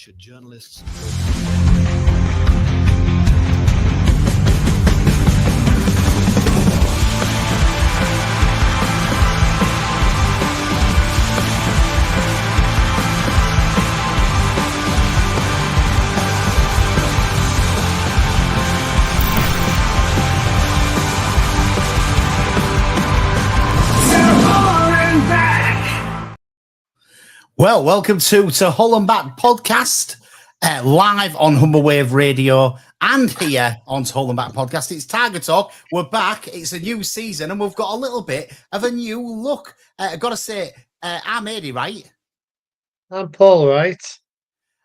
featured journalists. Well, welcome to Hull and Back podcast, live on Humber Wave Radio and here on Hull and Back podcast. It's Tiger Talk. We're back. It's a new season and we've got a little bit of a new look. I've got to say, I'm Adey, right? I'm Paul, right?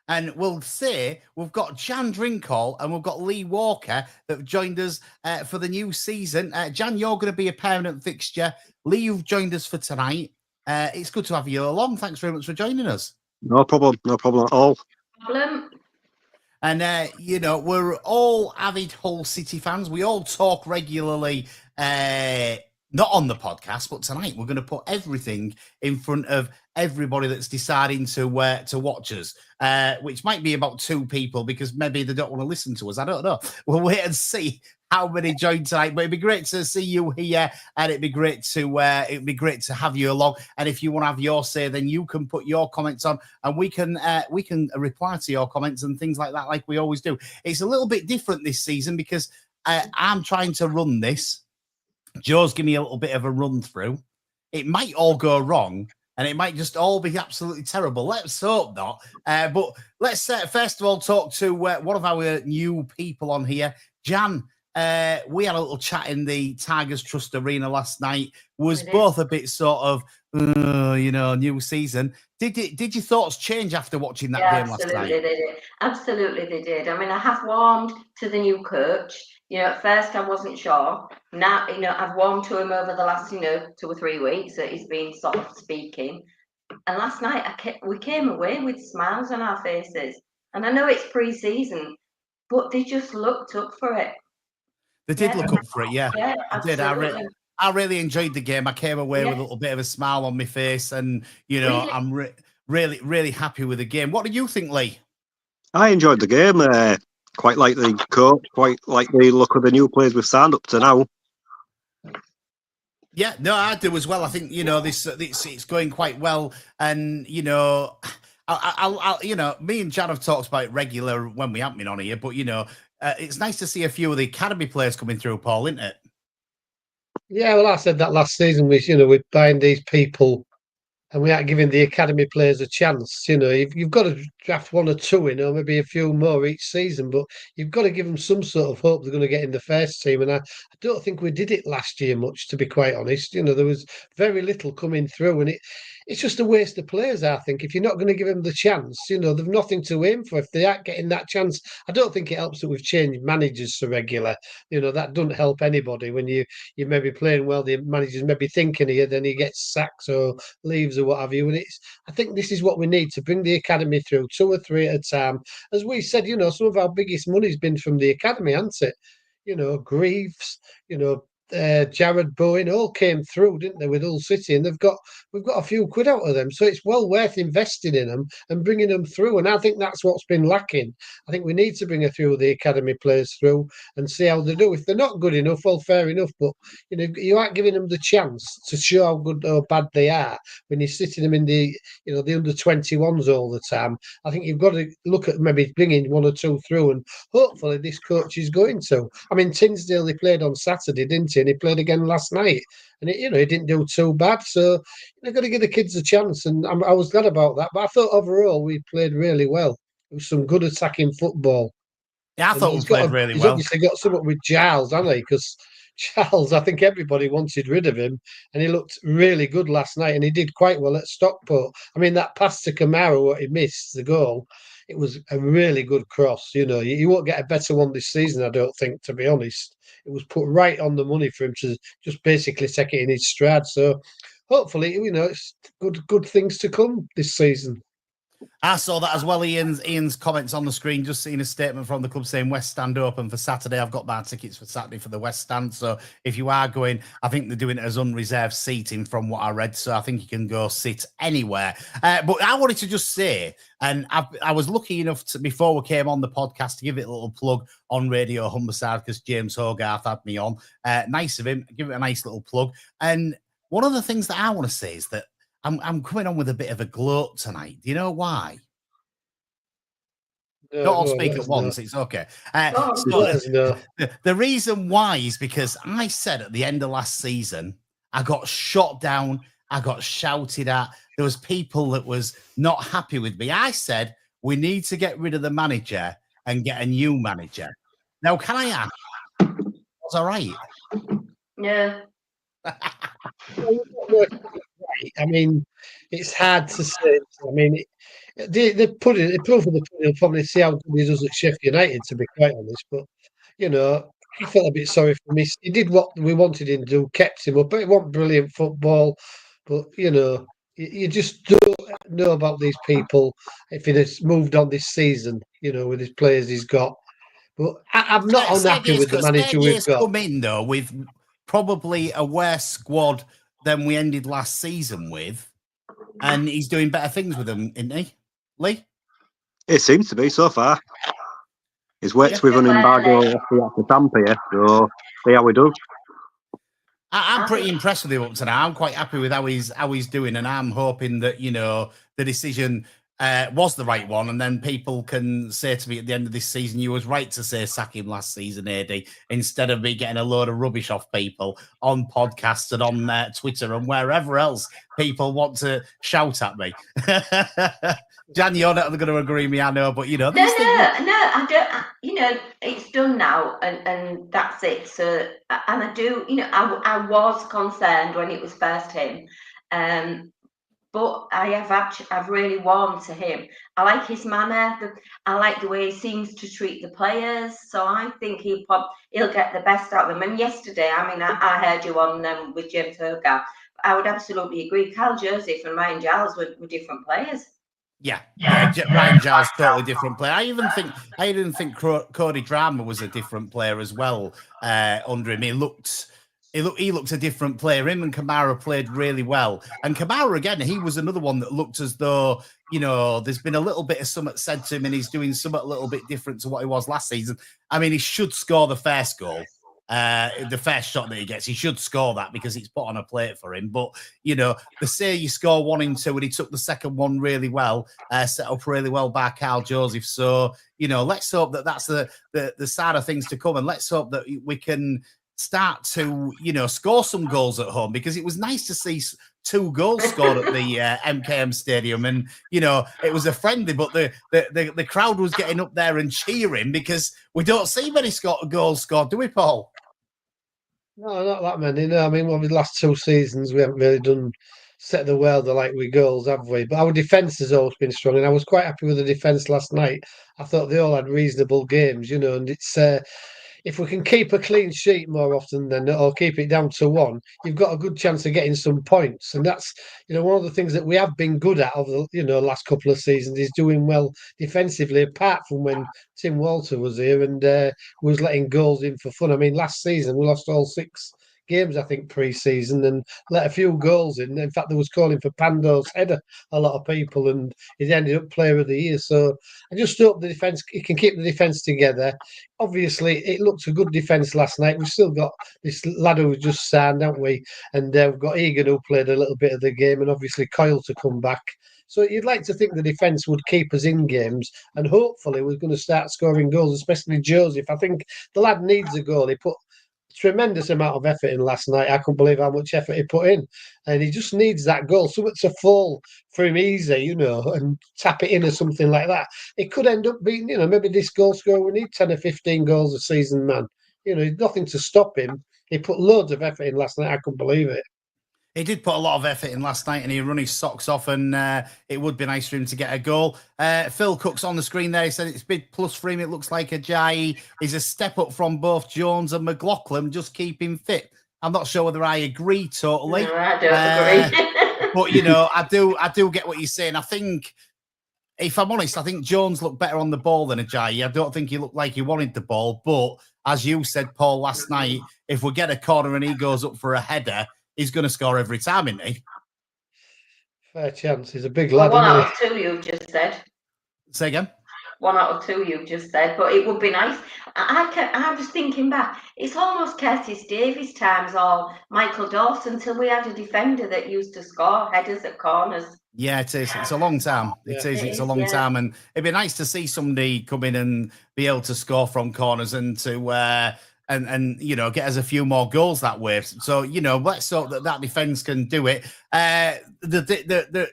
And we'll say we've got Jan Drinkall and we've got Lee Walker that have joined us for the new season. Jan, you're going to be a permanent fixture. Lee, you've joined us for tonight. It's good to have you along. Thanks very much for joining us. No problem at all. And, we're all avid Hull City fans. We all talk regularly, not on the podcast, but tonight we're going to put everything in front of everybody that's deciding to watch us, which might be about 2 people because maybe they don't want to listen to us. I don't know. We'll wait and see how many join tonight, but it'd be great to see you here, and it'd be great to have you along. And if you want to have your say, then you can put your comments on, and we can reply to your comments and things like that, like we always do. It's a little bit different this season because I'm trying to run this. Joe's giving me a little bit of a run through. It might all go wrong, and it might just all be absolutely terrible. Let's hope not. But let's first of all talk to one of our new people on here, Jan. We had a little chat in the Tigers Trust Arena last night. Was both a bit sort of, new season. Did your thoughts change after watching that game last night? Absolutely, they did. I mean, I have warmed to the new coach. At first I wasn't sure. Now, I've warmed to him over the last, 2 or 3 weeks that he's been sort of speaking. And last night we came away with smiles on our faces. And I know it's pre-season, but they just looked up for it. They did look up for it, yeah. I did. I really enjoyed the game. I came away with a little bit of a smile on my face, and really? I'm really happy with the game. What do you think, Lee? I enjoyed the game. Quite like the coach. Quite like the look of the new players we've signed up to now. Yeah, no, I do as well. I think this it's going quite well, and I me and Jan have talked about it regular when we haven't been on here, but it's nice to see a few of the academy players coming through, Paul, isn't it? Yeah, well, I said that last season. We're buying these people, and we aren't giving the academy players a chance. You've got to draft 1 or 2 in, or maybe a few more each season, but you've got to give them some sort of hope they're going to get in the first team. And I don't think we did it last year much, to be quite honest. There was very little coming through, and it's just a waste of players, I think. If you're not going to give them the chance, they've nothing to aim for. If they aren't getting that chance, I don't think it helps that we've changed managers so regular. That doesn't help anybody when you may be playing well, the manager's maybe thinking here, then he gets sacked or leaves or what have you. And I think this is what we need to bring the academy through, 2 or 3 at a time. As we said, some of our biggest money's been from the academy, hasn't it? Greaves, Jared Bowen all came through, didn't they, with Hull City, and we've got a few quid out of them, so it's well worth investing in them and bringing them through. And I think that's what's been lacking. I think we need to bring a few of the academy players through and see how they do. If they're not good enough, well, fair enough, but you aren't giving them the chance to show how good or bad they are when you're sitting them in the the under 21s all the time. I think you've got to look at maybe bringing 1 or 2 through, and hopefully this coach is going to. I mean, Tinsdale, they played on Saturday, didn't he? And he played again last night, and he didn't do too bad. So you've got to give the kids a chance, and I was glad about that. But I thought overall we played really well. It was some good attacking football. Yeah, I thought we played really well. He's obviously got something with Giles, hasn't he? Because Charles, I think everybody wanted rid of him, and he looked really good last night, and he did quite well at Stockport. I mean, that pass to Kamara, what he missed, the goal, it was a really good cross. You won't get a better one this season, I don't think, to be honest. It was put right on the money for him to just basically take it in his stride. So hopefully, it's good things to come this season. I saw that as well. Ian's comments on the screen. Just seen a statement from the club saying West Stand open for Saturday. I've got my tickets for Saturday for the West Stand. So if you are going, I think they're doing it as unreserved seating from what I read. So I think you can go sit anywhere. But I wanted to just say, and I was lucky enough to, before we came on the podcast, to give it a little plug on Radio Humberside because James Hogarth had me on. Nice of him. Give it a nice little plug. And one of the things that I want to say is that I'm coming on with a bit of a gloat tonight. Do you know why? No, Don't all go on, speak let at us once. know. It's okay. Let us know. The reason why is because I said at the end of last season, I got shot down. I got shouted at. There was people that was not happy with me. I said, we need to get rid of the manager and get a new manager. Now, can I ask? Was all right? Yeah. I mean, it's hard to say. I mean, the proof of the pudding will probably see how good he does at Sheffield United, to be quite honest. But, I felt a bit sorry for him. He did what we wanted him to do, kept him up. But it wasn't brilliant football. But, you just don't know about these people if he has moved on this season, with his players he's got. But I'm not unhappy with the manager we've got. Come in, though, with probably a worse squad than we ended last season with, and he's doing better things with them, isn't he, Lee? It seems to be so far. He's worked with an embargo after Tampa, so see how we do. I'm pretty impressed with him up to now. I'm quite happy with how he's doing, and I'm hoping that the decision was the right one, and then people can say to me at the end of this season, you was right to say sack him last season, Adey, instead of me getting a load of rubbish off people on podcasts and on Twitter and wherever else people want to shout at me. Jan, you're not going to agree with me, I know, but No, I don't. It's done now, and that's it. So, and I do. I was concerned when it was first him, but I've really warmed to him. I like his manner. I like the way he seems to treat the players. So I think he'll get the best out of them. And yesterday, I heard you on with James Hogarth. I would absolutely agree. Cal Joseph and Ryan Giles were different players. Yeah, Ryan Giles, totally different player. I even think Cody Drama was a different player as well under him. He looked a different player. Him and Kamara played really well. And Kamara, again, he was another one that looked as though, there's been a little bit of something said to him and he's doing something a little bit different to what he was last season. I mean, he should score the first goal. The first shot that he gets, he should score that because it's put on a plate for him. But, they say you score 1 and 2 and he took the second one really well, set up really well by Carl Joseph. So, let's hope that that's the side of things to come. And let's hope that we can start to, score some goals at home, because it was nice to see 2 goals scored at the MKM Stadium. And, it was a friendly, but the crowd was getting up there and cheering because we don't see many goals scored, do we, Paul? No, not that many. No, over the last 2 seasons, we haven't really done set the world like with goals, have we? But our defence has always been strong, and I was quite happy with the defence last night. I thought they all had reasonable games, and it's if we can keep a clean sheet more often or keep it down to 1, you've got a good chance of getting some points. And that's, one of the things that we have been good at over the, last couple of seasons is doing well defensively, apart from when Tim Walter was here and was letting goals in for fun. Last season we lost all 6 games, I think, pre-season, and let a few goals in. In fact, there was calling for Pando's header, a lot of people, and he ended up player of the year. So I just hope the defence, he can keep the defence together. Obviously, it looked a good defence last night. We've still got this lad who was just signed, haven't we? And we've got Egan, who played a little bit of the game, and obviously Coyle to come back. So you'd like to think the defence would keep us in games, and hopefully we're going to start scoring goals, especially Joseph. I think the lad needs a goal. He put tremendous amount of effort in last night. I couldn't believe how much effort he put in, and he just needs that goal, something to fall for him easy, and tap it in or something like that. It could end up being, maybe this goal scorer, we need 10 or 15 goals a season, man. Nothing to stop him. He put loads of effort in last night. I couldn't believe it. He did put a lot of effort in last night, and he run his socks off, and it would be nice for him to get a goal. Phil Cook's on the screen there. He said it's big plus for him. It looks like Adey is a step up from both Jones and McLaughlin. Just keep him fit. I'm not sure whether I agree totally. No, I don't agree. But I do get what you're saying. I think if I'm honest, I think Jones looked better on the ball than Ajayi. I don't think he looked like he wanted the ball. But as you said, Paul, last night, if we get a corner and he goes up for a header, he's going to score every time, isn't he? Fair chance. He's a big lad, One isn't out of two, you've just said. Say again? 1 out of 2, you've just said, but it would be nice. I was thinking back, it's almost Curtis Davies times or Michael Dawson till we had a defender that used to score headers at corners. Yeah, it is. It's a long time. It is. It's a long time, and it'd be nice to see somebody come in and be able to score from corners and to and you know, get us a few more goals that way. So you know, let's hope that defence can do it.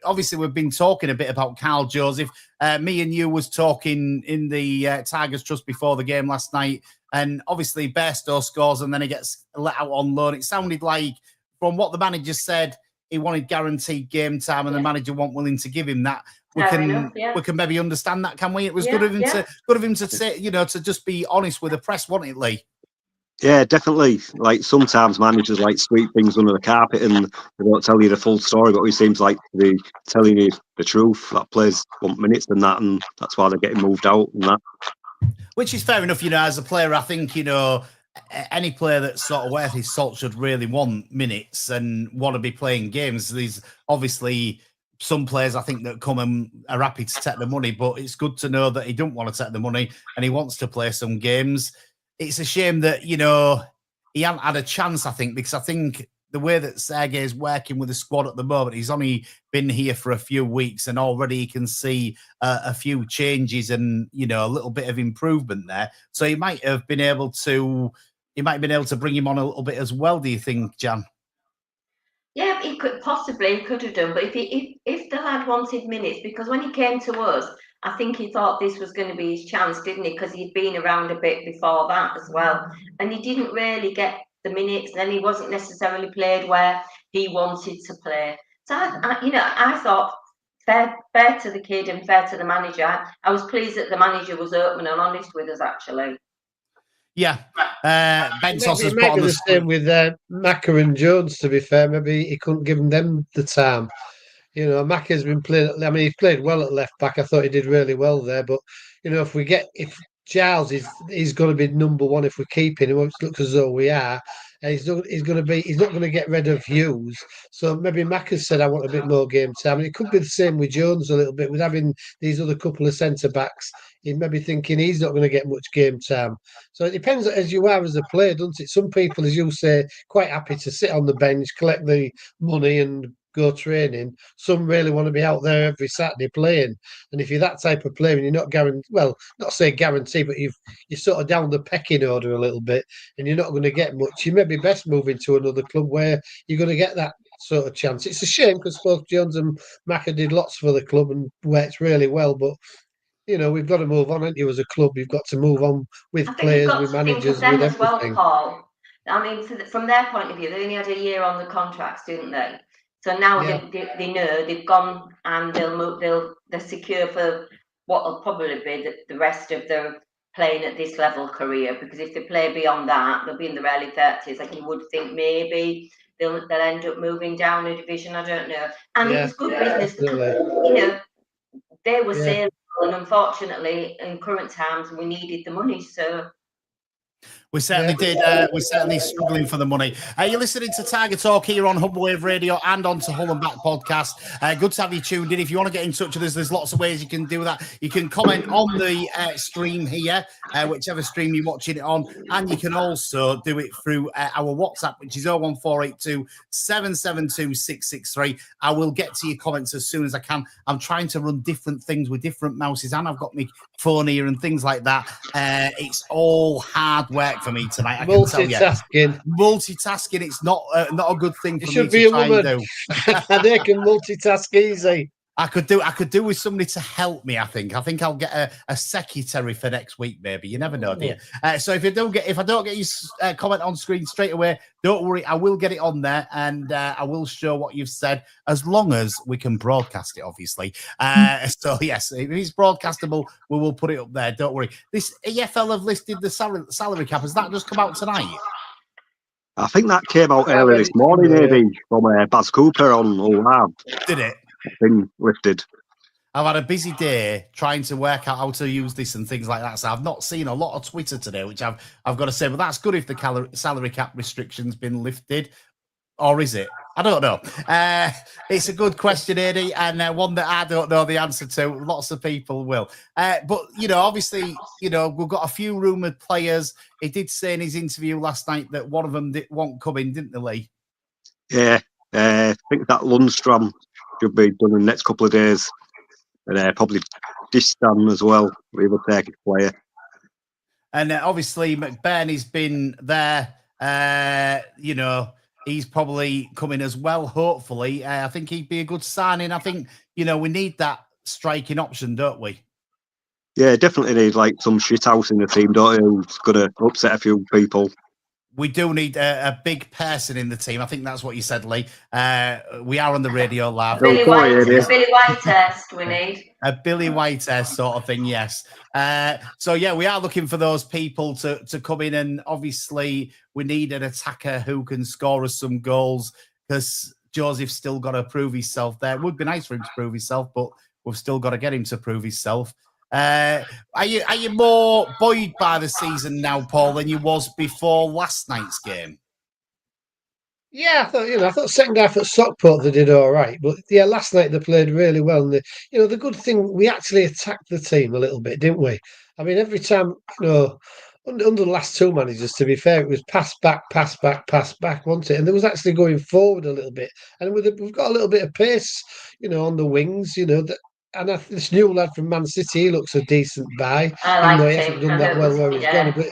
Obviously, we've been talking a bit about Carl Joseph. Me and you was talking in the Tigers Trust before the game last night, and obviously Bairstow scores and then he gets let out on loan. It sounded like, from what the manager said, he wanted guaranteed game time, and the manager wasn't willing to give him that. We can maybe understand that, can we? It was good of him to say, you know, to just be honest with the press, wasn't it, Lee? Yeah, definitely. Like, sometimes managers like sweep things under the carpet and they don't tell you the full story, but he seems like they're telling you the truth. That players want minutes and that, and that's why they're getting moved out and that. Which is fair enough, you know, as a player. I think, you know, any player that's sort of worth his salt should really want minutes and want to be playing games. There's obviously some players, I think, that come and are happy to take the money, but it's good to know that he don't want to take the money and he wants to play some games. It's a shame that, you know, he hasn't had a chance, I think, because I think the way that Sergei is working with the squad at the moment, he's only been here for a few weeks and already he can see a few changes and, you know, a little bit of improvement there. So he might have been able to bring him on a little bit as well, do you think, Jan? Yeah, he could have done, but if the lad wanted minutes, because when he came to us, I think he thought this was going to be his chance, didn't he? Because he'd been around a bit before that as well, and he didn't really get the minutes. Then he wasn't necessarily played where he wanted to play. So I thought fair to the kid and fair to the manager. I was pleased that the manager was open and honest with us, actually. Yeah, Ben Toss has put on the same with Macca and Jones. To be fair, maybe he couldn't give them the time. You know, Macca's been playing. I mean, he played well at left back. I thought he did really well there. But you know, if Giles is going to be number one if we keep him, it looks as though we are. And he's not going to get rid of Hughes. So maybe Macca said, I want a bit more game time. And it could be the same with Jones a little bit, with having these other couple of centre backs. He may be thinking he's not going to get much game time. So it depends as you are as a player, doesn't it? Some people, as you say, quite happy to sit on the bench, collect the money and go training. Some really want to be out there every Saturday playing. And if you're that type of player and you're not guaranteed, well, not say guaranteed, but you're sort of down the pecking order a little bit and you're not going to get much, you may be best moving to another club where you're going to get that sort of chance. It's a shame because both Jones and Macca did lots for the club and worked really well, but you know, we've got to move on, haven't you, as a club? You've got to move on with players, with managers, with everything. Well, Paul. I mean, from their point of view, they only had a year on the contracts, didn't they? So now they know they've gone and they'll move. They're secure for what will probably be the rest of their playing at this level career. Because if they play beyond that, they'll be in their early 30s. Like you would think maybe they'll end up moving down a division. I don't know. And it was good business because you know they were sailing. And unfortunately, in current times, we needed the money. So we certainly did. We're certainly struggling for the money. You're listening to Tiger Talk here on Humber Wave Radio and on to Hull and Back podcast. Good to have you tuned in. If you want to get in touch with us, there's lots of ways you can do that. You can comment on the stream here, whichever stream you're watching it on, and you can also do it through our WhatsApp, which is 01482 772 663. I will get to your comments as soon as I can. I'm trying to run different things with different mouses, and I've got my phone here and things like that. It's all hard work for me tonight. I can tell you. Multitasking. It's not a good thing for me to try and do. They can multitask easy. I could do with somebody to help me. I think I'll get a secretary for next week. Maybe you never know, do you? So if I don't get your comment on screen straight away, don't worry. I will get it on there and I will show what you've said as long as we can broadcast it. Obviously, so yes, if it's broadcastable, we will put it up there. Don't worry. This EFL have listed the salary cap. Has that just come out tonight? I think that came out earlier this morning, maybe from Baz Cooper on Hull. Did it? Been lifted. I've had a busy day trying to work out how to use this and things like that. So I've not seen a lot of Twitter today, which I've got to say. But that's good if the salary cap restriction's been lifted. Or is it? I don't know. It's a good question, Adey, and one that I don't know the answer to. Lots of people will. But, obviously, we've got a few rumoured players. He did say in his interview last night that one of them won't come in, didn't they, Lee? Yeah, I think that Lundstrom should be done in the next couple of days. And probably Distan as well, the other Turkish player. And obviously, McBurney's been there, he's probably coming as well, hopefully. I think he'd be a good signing. I think, we need that striking option, don't we? Yeah, definitely need some shithouse in the team, don't you? Who's going to upset a few people. We do need a big person in the team. I think that's what you said, Lee. We are on the radio live. Billy White test we need. A Billy White test sort of thing, yes. So, yeah, we are looking for those people to come in. And obviously, we need an attacker who can score us some goals because Joseph's still got to prove himself there. It would be nice for him to prove himself, but we've still got to get him to prove himself. Are you more buoyed by the season now, Paul, than you was before last night's game? Yeah, I thought second half at Stockport they did all right, but yeah, last night they played really well. And the good thing, we actually attacked the team a little bit, didn't we? I mean, every time, under the last two managers, to be fair, it was pass back, wasn't it? And there was actually going forward a little bit, and we've got a little bit of pace, on the wings, And this new lad from Man City, he looks a decent buy. I like he him. hasn't done that well where he's gone, but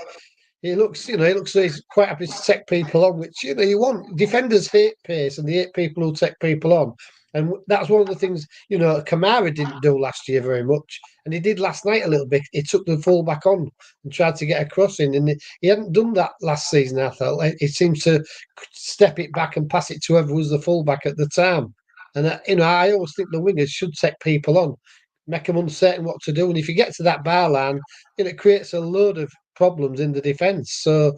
he looks like he's quite happy to take people on, which you want. Defenders hate pace, and they hate people who take people on, and that's one of the things Kamara didn't do last year very much, and he did last night a little bit. He took the fullback on and tried to get a cross in, and he hadn't done that last season. I felt he seems to step it back and pass it to whoever was the fullback at the time. And I always think the wingers should take people on, make them uncertain what to do. And if you get to that bar line, it creates a load of problems in the defence. So,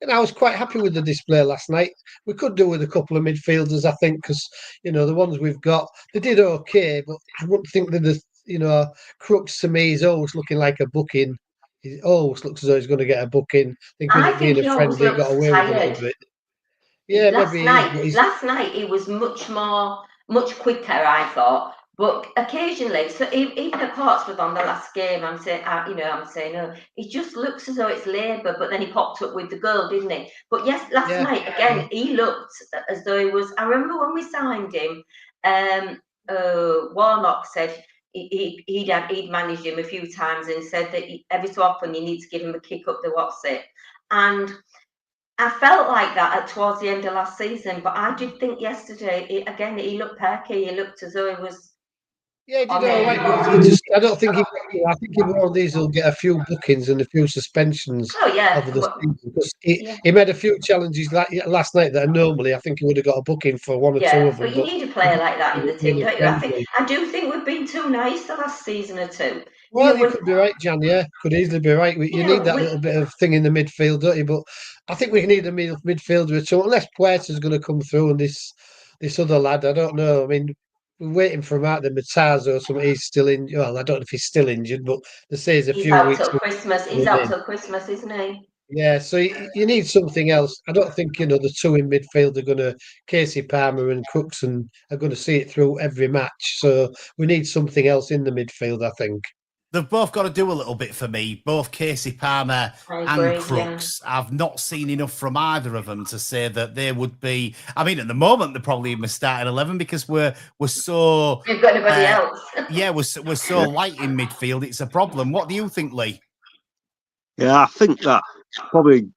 I was quite happy with the display last night. We could do with a couple of midfielders, I think, because the ones we've got, they did okay, but I wouldn't think that Crooks to me is always looking like a booking. He always looks as though he's going to get a booking. I think with it being a friendly, he got away with a little bit. Yeah, last night he was much quicker, I thought. But occasionally, so even at Portsmouth on the last game, I'm saying, oh, he just looks as though it's Labour, but then he popped up with the goal, didn't he? But yes, last night again, he looked as though he was. I remember when we signed him, Warnock said he'd managed him a few times and said that every so often you need to give him a kick up the what's it, and I felt like that towards the end of last season, but I did think yesterday, he looked perky. He looked as though he was. Yeah, he did all right. I don't think I think one of these will get a few bookings and a few suspensions over the season, because he made a few challenges last night that normally I think he would have got a booking for one or two of them. But you need a player like that in the team, don't you? I do think we've been too nice the last season or two. Well, you could be right, Jan. Yeah, could easily be right. You need that little bit of thing in the midfield, don't you? But I think we need a midfielder or two, unless Puerta's going to come through and this other lad. I don't know. I mean, we're waiting for him out there, Matazo or something. He's still in. Well, I don't know if he's still injured, but they say he's few out weeks. Till Christmas. He's out till Christmas, isn't he? Yeah, so you need something else. I don't think the two in midfield are going to. Casey Palmer and Crooks and are going to see it through every match. So we need something else in the midfield, I think. They've both got to do a little bit for me. Both Casey Palmer and Crooks. Yeah. I've not seen enough from either of them to say that they would be. I mean, at the moment, they're probably in my starting 11 because we're so. You've got nobody else. Yeah, we're so light in midfield. It's a problem. What do you think, Lee? Yeah, I think that probably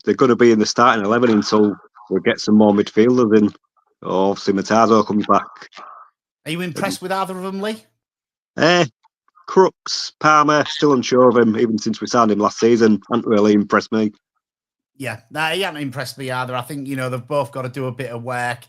they're going to be in the starting 11 until we get some more midfielders in. Obviously, Matazo comes back. Are you impressed with either of them, Lee? Crooks, Palmer, still unsure of him, even since we signed him last season. Hasn't really impressed me. Yeah, he hasn't impressed me either. I think, they've both got to do a bit of work.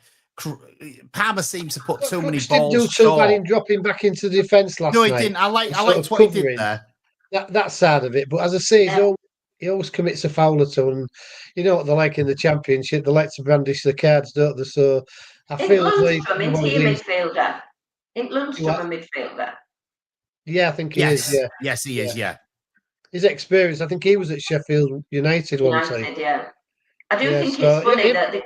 Palmer seems to put too many balls. Didn't do too bad in dropping back into the defence last night. No, he didn't. I liked what he did there. That side of it. But as I say, he always commits a foul or two. And you know what they're like in the Championship. They like to brandish the cards, don't they? So I feel Lundstrom, isn't he a midfielder? Lundstrom a midfielder? Yeah, I think he is. Yeah, Yes, he is. Yeah. his experience. I think he was at Sheffield United one time. United, yeah. I do Yeah, think so it's funny that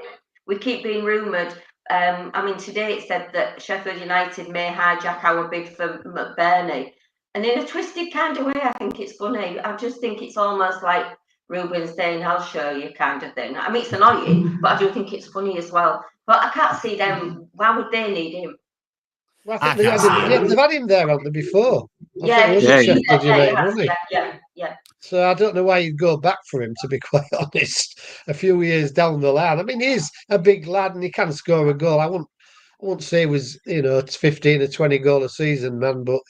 we keep being rumoured. I mean, today it said that Sheffield United may hijack our bid for McBurney. And in a twisted kind of way, I think it's funny. I just think it's almost like Ruben saying, I'll show you kind of thing. I mean, it's annoying, but I do think it's funny as well. But I can't see them. Why would they need him? Well, I I think they can't had see him. it. Yeah, they've had him there, haven't they, before? I think Yeah, he was Yeah, at he- Sheffield United, has, wasn't he? yeah. So I don't know why you'd go back for him, to be quite honest. A few years down the line, I mean, he's a big lad and he can score a goal. I wouldn't say he was, it's 15 or 20 goal a season, man, but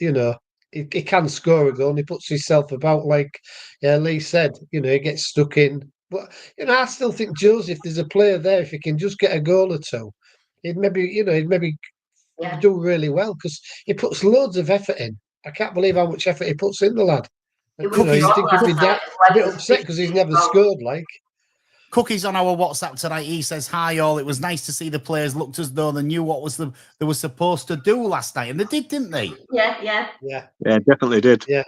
he can score a goal and he puts himself about like Lee said. He gets stuck in. But I still think Jules, if there's a player there, if he can just get a goal or two, he'd maybe Yeah. do really well because he puts loads of effort in. I can't believe how much effort he puts in, the lad. It And, was you strong think he'd be last night that as well. a bit It was upset because he's never strong. scored, like. Cookie's on our WhatsApp tonight. He says, "Hi all. It was nice to see the players looked as though they knew what they were supposed to do last night, and they did, didn't they?" Yeah. Yeah, definitely did. yeah.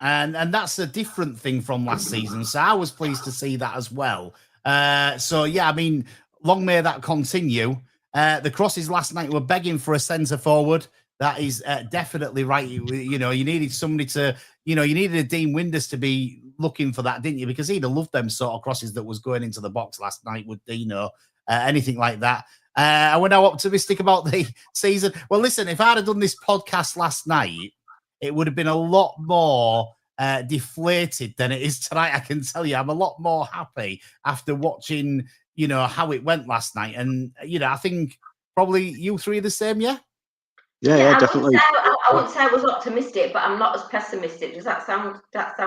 And that's a different thing from last season. So I was pleased to see that as well. So yeah, I mean, long may that continue. The crosses last night were begging for a centre forward. That is definitely right. You needed somebody to, you needed a Dean Winders to be looking for that, didn't you? Because he'd have loved them sort of crosses that was going into the box last night with Dino, anything like that. And we're now optimistic about the season. Well, listen, if I'd have done this podcast last night, it would have been a lot more deflated than it is tonight. I can tell you, I'm a lot more happy after watching, how it went last night. And, I think probably you three are the same, yeah? Yeah, definitely. I wouldn't say I was optimistic, but I'm not as pessimistic. Does that sound daft?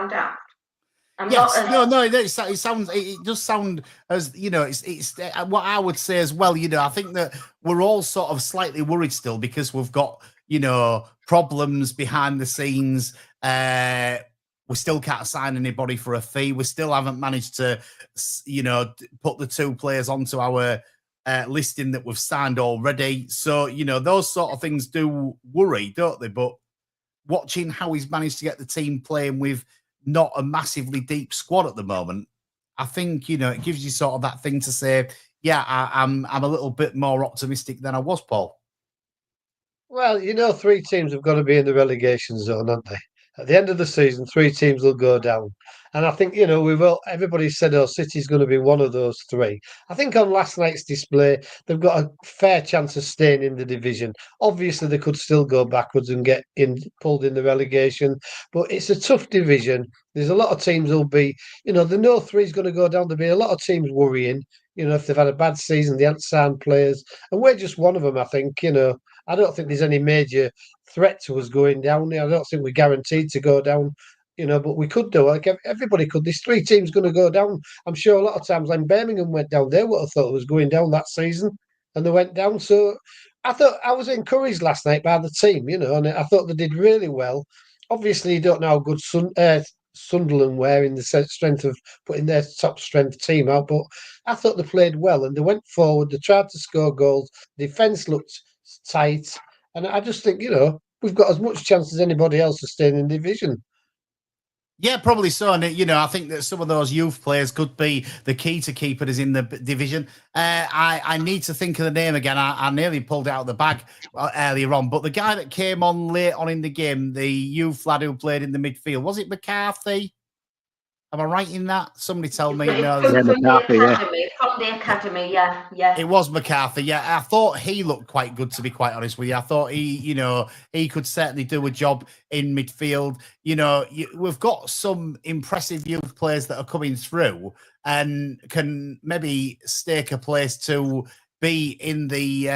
I'm Yes, not as, no. It sounds. It does sound as It's what I would say as well. I think that we're all sort of slightly worried still because we've got problems behind the scenes. We still can't sign anybody for a fee. We still haven't managed to, put the two players onto our listing that we've signed already. So those sort of things do worry, don't they? But watching how he's managed to get the team playing with not a massively deep squad at the moment, I think it gives you sort of that thing to say, yeah, I'm a little bit more optimistic than I was, Paul. Well, 3 teams have got to be in the relegation zone, aren't they? At the end of the season, 3 teams will go down. And I think, everybody said, City's going to be one of those 3. I think on last night's display, they've got a fair chance of staying in the division. Obviously, they could still go backwards and get pulled in the relegation, but it's a tough division. There's a lot of teams who'll be, they know 3's going to go down. There'll be a lot of teams worrying, if they've had a bad season, they haven't signed players. And we're just one of them, I think, I don't think there's any major threat to us going down. I don't think we're guaranteed to go down, but we could do. Like everybody could. There's 3 teams going to go down. I'm sure a lot of times when Birmingham went down, they would have thought it was going down that season, and they went down. So I thought I was encouraged last night by the team, and I thought they did really well. Obviously, you don't know how good Sunderland were in the strength of putting their top strength team out, but I thought they played well and they went forward. They tried to score goals. Defence looked tight, and I just think we've got as much chance as anybody else of staying in the division. Yeah, probably so. And I think that some of those youth players could be the key to keeping us in the division. I need to think of the name again. I nearly pulled it out of the bag earlier on, but the guy that came on late on in the game, the youth lad who played in the midfield, was it McCarthy? Am I right in that? Somebody tell me. No, Yeah, McCarthy, from the academy, yeah. It was McCarthy. Yeah, I thought he looked quite good, to be quite honest with you. I thought he could certainly do a job in midfield. We've got some impressive youth players that are coming through and can maybe stake a place to be in the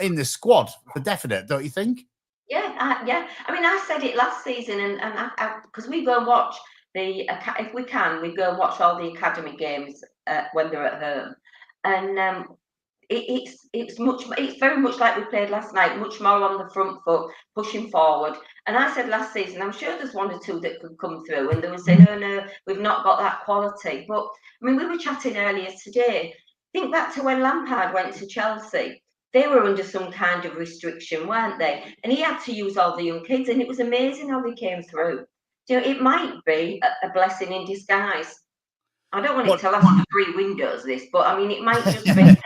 in the squad for definite. Don't you think? Yeah. I mean, I said it last season, and because we go and watch if we can, we go and watch all the academy games when they're at home, and it's very much like we played last night, much more on the front foot, pushing forward. And I said last season, I'm sure there's 1 or 2 that could come through, and they would say, no, we've not got that quality. But I mean, we were chatting earlier today. Think back to when Lampard went to Chelsea. they were under some kind of restriction, weren't they? And he had to use all the young kids, and it was amazing how they came through. You know, it might be a blessing in disguise. I don't want it to last 3 windows, this, but I mean, it might just be,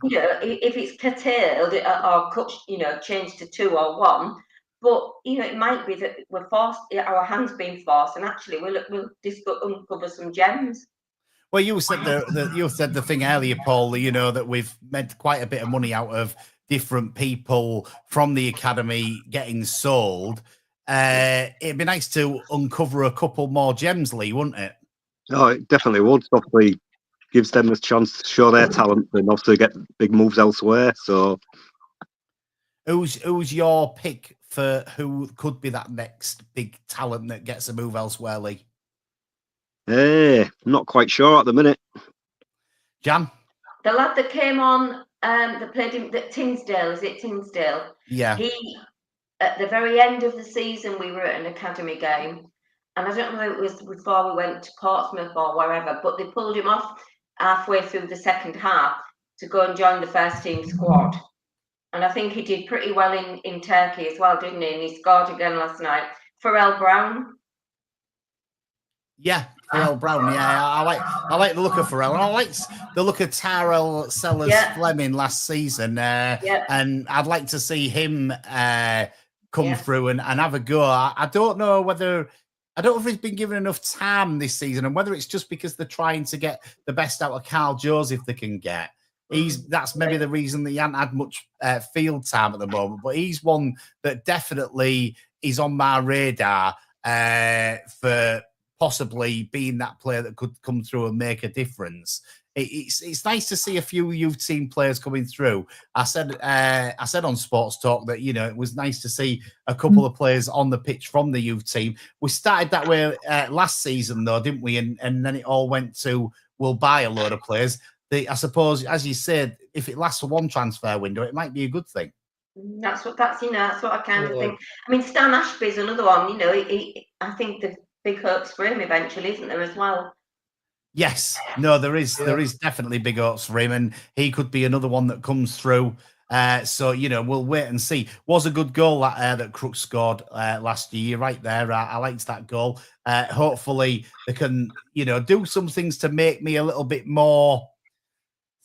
you know, if it's curtailed or cut, you know, changed to 2 or 1. But you know, it might be that we're forced, our hands being forced, and actually we'll uncover some gems. Well, you said the thing earlier, Paul. You know that we've made quite a bit of money out of different people from the academy getting sold. It'd be nice to uncover a couple more gems, Lee, wouldn't it? No, it definitely would. Obviously, gives them a chance to show their talent and obviously get big moves elsewhere. So, who's your pick for who could be that next big talent that gets a move elsewhere, Lee? I'm not quite sure at the minute. Jan? The lad that came on, that played in Tinsdale, is it Tinsdale? Yeah. He, at the very end of the season, we were at an academy game, and I don't know if it was before we went to Portsmouth or wherever, but they pulled him off halfway through the second half to go and join the first team squad. And I think he did pretty well in Turkey as well, didn't he? And he scored again last night. Pharrell Brown. Yeah, Pharrell Brown. Yeah, I like the look of Pharrell, and I like the look of Tyrell Sellers-Fleming last season. And I'd like to see him come through and have a go. I don't know if he's been given enough time this season, and whether it's just because they're trying to get the best out of Carl Joseph they can get. That's maybe the reason that he hasn't had much field time at the moment, but he's one that definitely is on my radar for possibly being that player that could come through and make a difference. It's nice to see a few youth team players coming through. I said on Sports Talk that, you know, it was nice to see a couple of players on the pitch from the youth team. We started that way last season, though, didn't we? And then it all went to, we'll buy a load of players. I suppose, as you said, if it lasts for one transfer window, it might be a good thing. That's what I kind of think. I mean, Stan Ashby's another one. You know, I think the big hopes for him eventually, isn't there, as well? Yes, no, there is definitely big hopes for him, and he could be another one that comes through. So, you know, we'll wait and see. Was a good goal that Crooks scored last year, right there. I liked that goal. Hopefully, they can, you know, do some things to make me a little bit more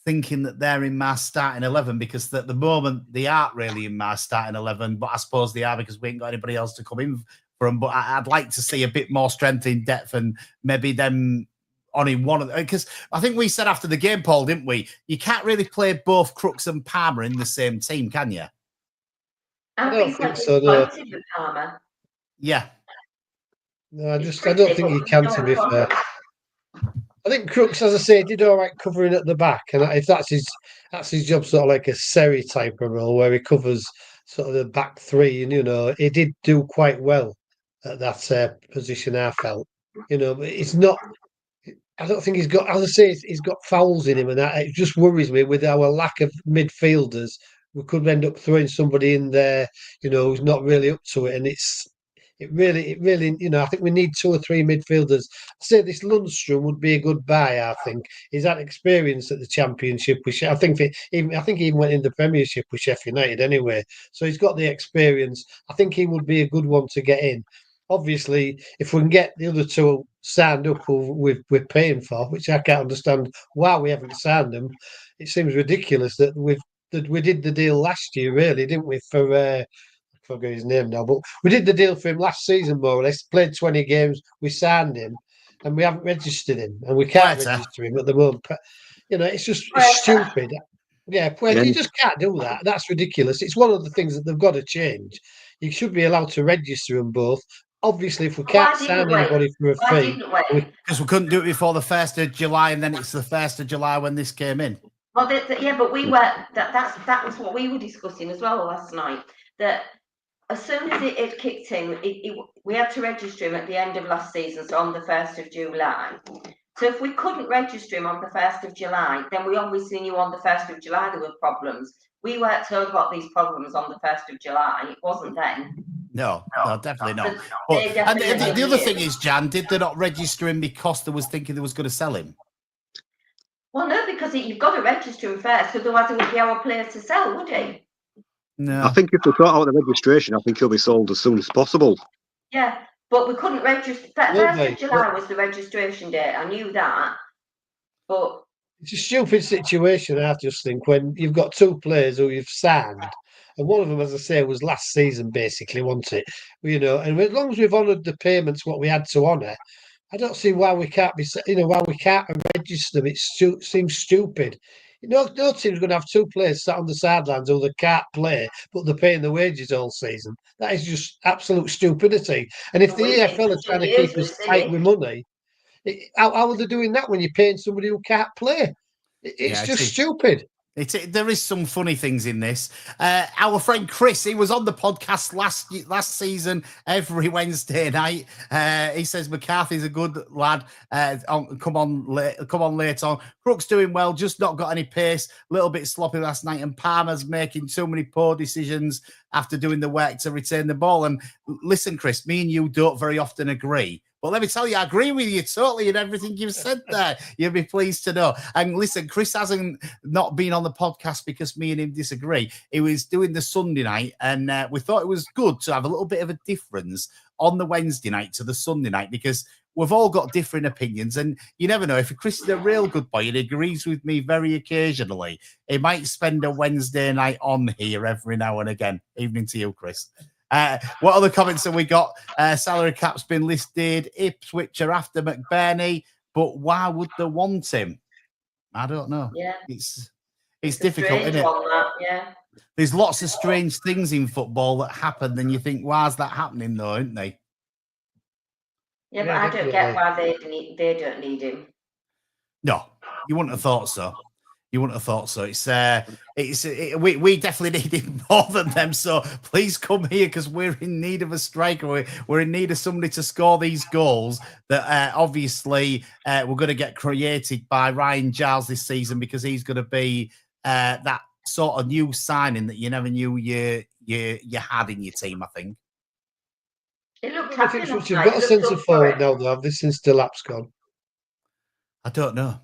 thinking that they're in my starting 11, because at the moment they aren't really in my starting 11, but I suppose they are because we ain't got anybody else to come in for them. But I'd like to see a bit more strength in depth, and maybe them on in one of them, because I think we said after the game, Paul, didn't we? You can't really play both Crooks and Palmer in the same team, can you? I don't think so. No. Palmer. Yeah. No, I don't think you can, to be fair. I think Crooks, as I say, did all right covering at the back, and if that's his job, sort of like a Seri type of role where he covers sort of the back three, and you know, he did do quite well at that position. I felt, you know, but it's not. I don't think he's got, as I say, he's got fouls in him, and that it just worries me with our lack of midfielders. We could end up throwing somebody in there, you know, who's not really up to it, and it really, you know, I think we need 2 or 3 midfielders. I say this Lundstrom would be a good buy. I think he's had experience at the Championship. I think he even went in the Premiership with Sheffield United anyway. So he's got the experience. I think he would be a good one to get in. Obviously, if we can get the other 2 signed up who we're paying for, which I can't understand why we haven't signed them. It seems ridiculous that we did the deal last year, really, didn't we? For I forget his name now, but we did the deal for him last season, more or less. Played 20 games, we signed him, and we haven't registered him, and we can't register him at the moment. You know, it's stupid. Yeah, you just can't do that. That's ridiculous. It's one of the things that they've got to change. You should be allowed to register them both. Obviously, if we can't sign anybody for a fee, because we couldn't do it before the 1st of July, and then it's the 1st of July when this came in. Well, but we were that was what we were discussing as well last night. That as soon as it kicked in, we had to register him at the end of last season, so on the 1st of July. So if we couldn't register him on the 1st of July, then we obviously knew on the 1st of July there were problems. We weren't told about these problems on the 1st of July. It wasn't then. No, definitely not. But, and the other thing is, Jan, did they not register him because they was thinking they was going to sell him? Well, no, because you've got to register him first, otherwise he wouldn't be our player to sell, would he? No. I think if we sort out the registration, I think he'll be sold as soon as possible. Yeah, but we couldn't register. Will 1st they? of July was the registration date. I knew that, but It's a stupid situation, I just think, when you've got two players who you've signed, and one of them, as I say, was last season, basically, wasn't it? And as long as we've honoured the payments what we had to honour, I don't see why we can't why we can't register them. It seems stupid. No team's going to have two players sat on the sidelines who they can't play, but they're paying the wages all season. That is just absolute stupidity. And if the we think EFL are for trying 2 to years keep we're us tight silly. with money, how are they doing that when you're paying somebody who can't play? It's Yeah, just stupid. There is some funny things in this. Our friend Chris, he was on the podcast last season every Wednesday night. He says McCarthy's a good lad. Come on late on. Crook's doing well, just not got any pace. A little bit sloppy last night, and Palmer's making too many poor decisions after doing the work to return the ball. And listen, Chris, me and you don't very often agree. But let me tell you, I agree with you totally in everything you've said there. You'll be pleased to know. And listen, Chris hasn't not been on the podcast because me and him disagree. He was doing the Sunday night, and we thought it was good to have a little bit of a difference on the Wednesday night to the Sunday night, because we've all got different opinions, and you never know. If Chris is a real good boy and agrees with me very occasionally, he might spend a Wednesday night on here every now and again. Evening to you, Chris. What other comments have we got? Salary cap's been listed. Ipswich are after McBurney, but why would they want him? I don't know. Yeah, It's difficult, isn't it? Yeah. There's lots of strange things in football that happen, and you think, why's that happening, though, isn't they? Yeah, but I don't get why they don't need him. No, you wouldn't have thought so. You wouldn't have thought so. We definitely need him more than them. So please come here, because we're in need of a striker. We're in need of somebody to score these goals that obviously we're going to get created by Ryan Giles this season, because he's going to be that sort of new signing that you never knew you had in your team, I think. It looked I think you've got a centre forward now, though, have they, since Delap's gone? I don't know.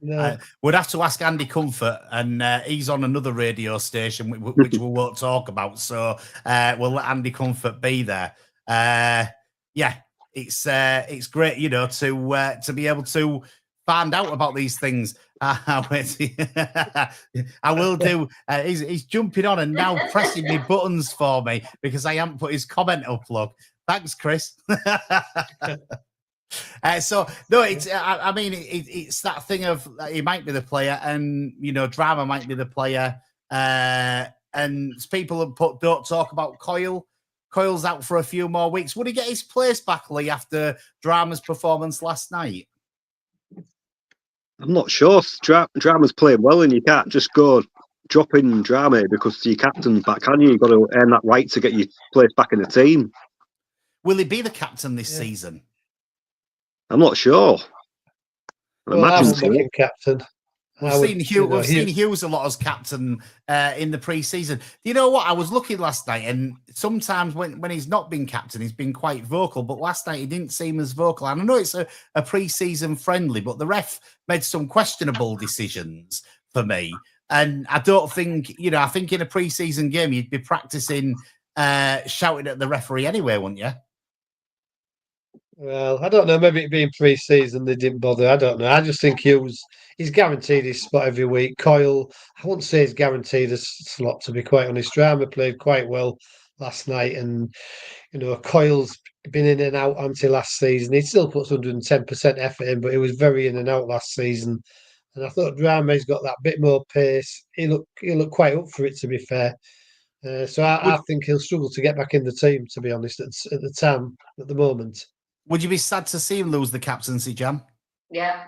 No. We'd have to ask Andy Comfort, and he's on another radio station which we won't talk about. So we'll let Andy Comfort be there. Yeah, it's great, to be able to find out about these things. I will do. He's jumping on and now pressing me buttons for me because I haven't put his comment up. Look, thanks, Chris. So no, it's it's that thing of he might be the player, and Drama might be the player, and people have don't talk about Coyle. Coyle's out for a few more weeks. Would he get his place back, Lee, after Drama's performance last night? I'm not sure. Drama's playing well, and you can't just go dropping Drama because your captain's back, can you? You've got to earn that right to get your place back in the team. Will he be the captain this season? I'm not sure. I won't make him captain. We've seen Hughes a lot as captain in the pre-season. You know what? I was looking last night, and sometimes when he's not been captain, he's been quite vocal. But last night he didn't seem as vocal. And I know it's a pre-season friendly, but the ref made some questionable decisions for me. And I don't think, I think in a pre-season game you'd be practicing shouting at the referee anyway, wouldn't you? Well, I don't know. Maybe it being pre-season, they didn't bother. I don't know. I just think he's guaranteed his spot every week. Coyle, I wouldn't say he's guaranteed a slot, to be quite honest. Drama played quite well last night, and Coyle's been in and out until last season. He still puts 110% effort in, but he was very in and out last season. And I thought Drama's got that bit more pace. He looked quite up for it, to be fair. So I think he'll struggle to get back in the team, to be honest, at the moment. Would you be sad to see him lose the captaincy, Jam? Yeah.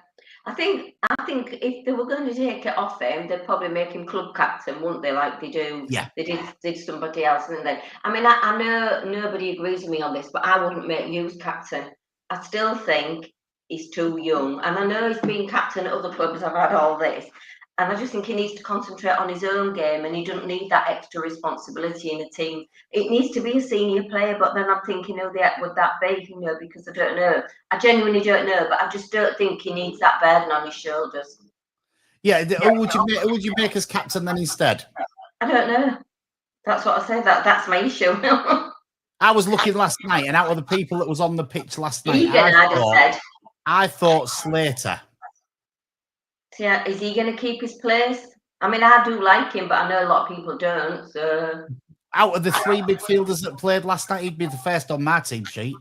I think if they were going to take it off him, they'd probably make him club captain, wouldn't they? Like they do. Yeah. They did somebody else, and then I know nobody agrees with me on this, but I wouldn't make Hughes captain. I still think he's too young, and I know he's been captain at other clubs. I've had all this, and I just think he needs to concentrate on his own game, and he doesn't need that extra responsibility in a team. It needs to be a senior player, but then I'm thinking, would that be? Because I don't know. I genuinely don't know, but I just don't think he needs that burden on his shoulders. Yeah, who would you make as captain then instead? I don't know. That's what I said. That's my issue. I was looking last night, and out of the people that was on the pitch last night, Egan, I'd have said. I thought Slater. Yeah, is he going to keep his place? I mean, I do like him, but I know a lot of people don't. So, out of the three midfielders that played last night, he'd be the first on my team sheet.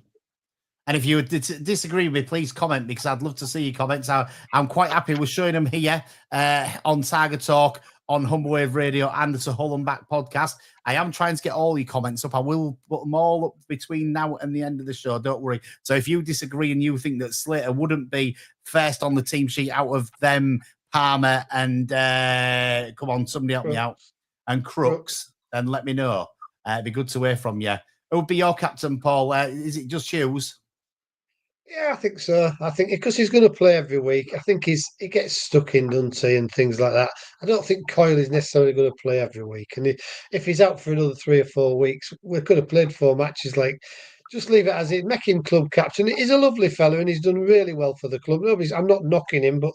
And if you would disagree with me, please comment, because I'd love to see your comments. I'm quite happy with showing them here on Tiger Talk, on Humber Wave Radio, and the Hull and Back podcast. I am trying to get all your comments up. I will put them all up between now and the end of the show. Don't worry. So if you disagree and you think that Slater wouldn't be first on the team sheet out of them, Palmer and come on, somebody help me out, and Crooks, then let me know. It'd be good to hear from you. Who would be your captain, Paul? Is it just Hughes? Yeah, I think so. I think because he's going to play every week, I think he gets stuck in, doesn't he, and things like that. I don't think Coyle is necessarily going to play every week. And if he's out for another 3 or 4 weeks, we could have played 4 matches. Like, just leave it as it. Make him club captain. He's a lovely fellow, and he's done really well for the club. I'm not knocking him, but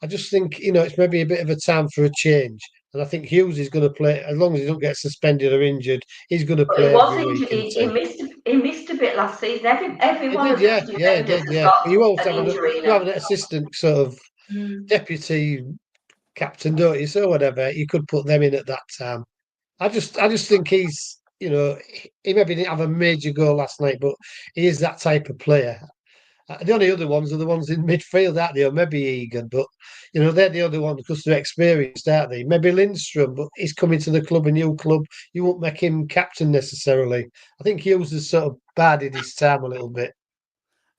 I just think it's maybe a bit of a time for a change. And I think Hughes is going to play as long as he don't get suspended or injured. He's going to play every week. He missed a bit last season. Everyone he did, he did. You always have an assistant sort of deputy captain, don't you? So whatever, you could put them in at that time. I just think he's, he maybe didn't have a major goal last night, but he is that type of player. The only other ones are the ones in midfield, aren't they? Or maybe Egan, but they're the other ones because they're experienced, aren't they? Maybe Lindstrom, but he's coming to the club, a new club. You won't make him captain necessarily. I think Hughes has sort of bided his time a little bit.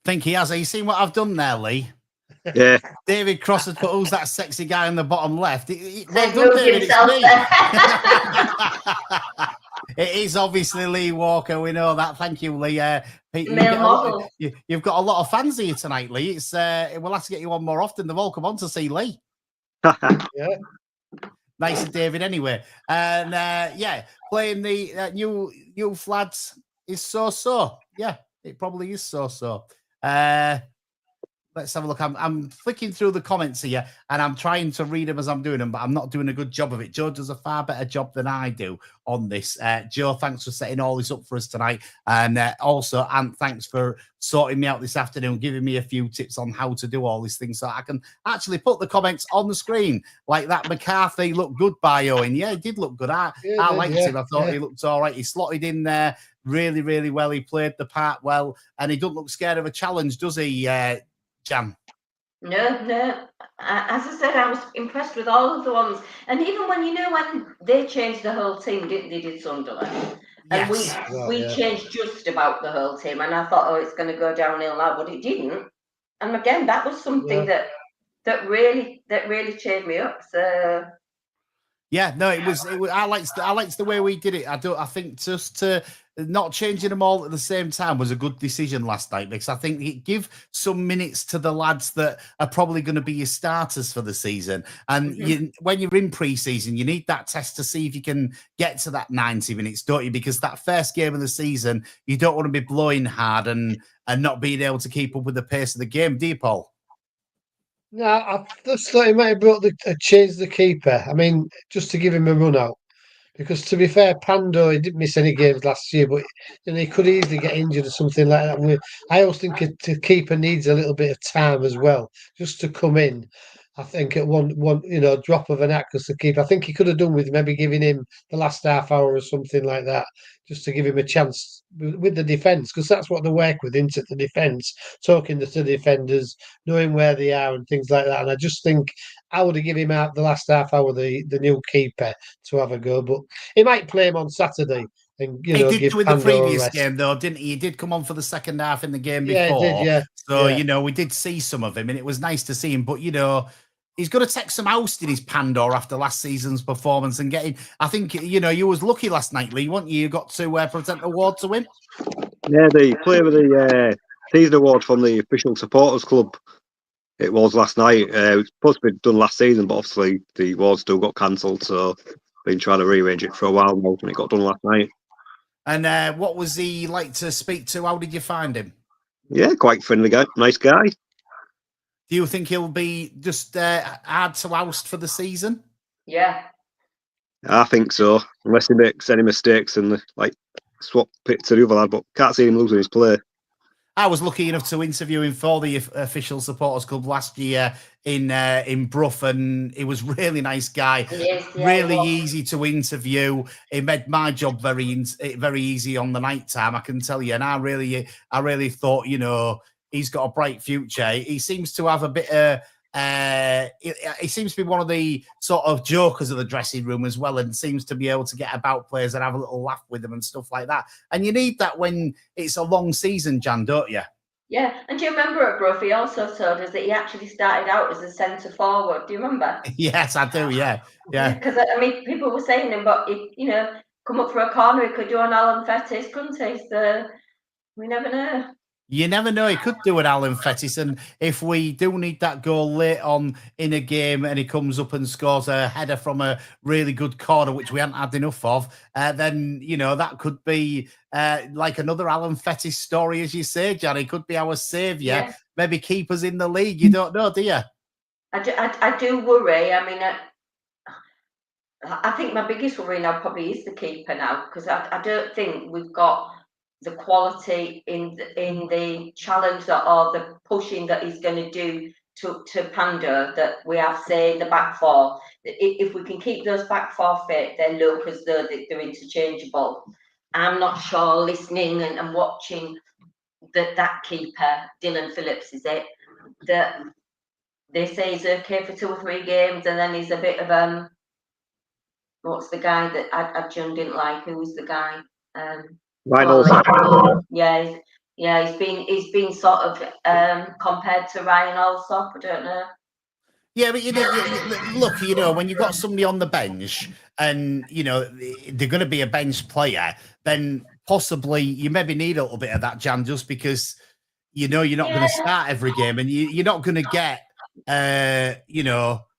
I think he has. Have you seen what I've done there, Lee? Yeah. David Cross has put, who's that sexy guy on the bottom left? Well done, David, it's me. It is obviously Lee Walker. We know that. Thank you, Lee. You've got a lot of fans here tonight, Lee. We'll have to get you on more often. They've all come on to see Lee. Yeah. Nice of David anyway. And playing the new lads is so. Yeah, it probably is so. Let's have a look. I'm flicking through the comments here, and I'm trying to read them as I'm doing them, but I'm not doing a good job of it. Joe does a far better job than I do on this. Joe, thanks for setting all this up for us tonight. And also, Ant, thanks for sorting me out this afternoon, giving me a few tips on how to do all these things so I can actually put the comments on the screen. Like that McCarthy looked good by Owen. Yeah, he did look good. I liked him. I thought he looked all right. He slotted in there really, really well. He played the part well, and he doesn't look scared of a challenge, does he, Jan? No. As I said, I was impressed with all of the ones. And even when they changed the whole team, they did Sunderland. And we changed just about the whole team. And I thought, it's going to go downhill now, but it didn't. And again, that was something that really cheered me up. So yeah, no, it was. I liked the way we did it. I think just to not changing them all at the same time was a good decision last night, because I think it give some minutes to the lads that are probably going to be your starters for the season. And when you're in pre-season, you need that test to see if you can get to that 90 minutes, don't you? Because that first game of the season, you don't want to be blowing hard and not being able to keep up with the pace of the game, do you, Paul? No, I just thought he might have changed the keeper. I mean, just to give him a run out. Because to be fair, Pando, he didn't miss any games last year, but he could easily get injured or something like that. I always think the keeper needs a little bit of time as well, just to come in. I think at one drop of an act as the keeper. I think he could have done with maybe giving him the last half hour or something like that, just to give him a chance with the defence, because that's what they work with, into the defence, talking to the defenders, knowing where they are and things like that. And I just think I would have given him out the last half hour, the new keeper, to have a go. But he might play him on Saturday. And, he did do in the previous game, though, didn't he? He did come on for the second half in the game before. He did, yeah. So, we did see some of him, and it was nice to see him. But, he's got to take some ousting his Pandor after last season's performance and getting. I think, you was lucky last night, Lee, weren't you? You got to present an award to him. Yeah, the player with the season award from the official supporters club. It was last night. It was supposed to be done last season, but obviously the award still got cancelled. So been trying to rearrange it for a while now, and it got done last night. And what was he like to speak to? How did you find him? Yeah, quite friendly guy, nice guy. Do you think he'll be just hard to oust for the season? Yeah. I think so, unless he makes any mistakes and like swap it to the other lad, but can't see him losing his play. I was lucky enough to interview him for the official supporters club last year in Brough, and he was a really nice guy. Really easy to interview. He made my job very easy on the night time, I can tell you. And I really thought, he's got a bright future. He seems to have a bit of. He seems to be one of the sort of jokers of the dressing room as well, and seems to be able to get about players and have a little laugh with them and stuff like that. And you need that when it's a long season, Jan, don't you? Yeah, and do you remember at Brough, he also told us that he actually started out as a centre forward. Do you remember? Yes, I do. Yeah. Because people were saying him, but come up for a corner, he could do an Alan Fettis, couldn't he? So we never know. You never know. He could do an Alan Fettis, and if we do need that goal late on in a game and he comes up and scores a header from a really good corner, which we haven't had enough of, then, that could be like another Alan Fettis story, as you say, Jan. He could be our saviour, maybe keep us in the league. You don't know, do you? I do worry. I mean, I think my biggest worry now probably is the keeper now, because I don't think we've got the quality in the challenge or the pushing that he's going to do to Pando that we have, say, in the back four. If we can keep those back four fit, they look as though they're interchangeable. I'm not sure, listening and watching that keeper, Dylan Phillips, is it, that they say he's okay for 2 or 3 games, and then he's a bit of what's the guy that John didn't like? Who was the guy? Ryan Alsop. He's been sort of compared to Ryan Alsop. I don't know. Yeah, but look, when you've got somebody on the bench and they're going to be a bench player, then possibly you maybe need a little bit of that, Jan, just because you're not going to start every game, and you're not going to get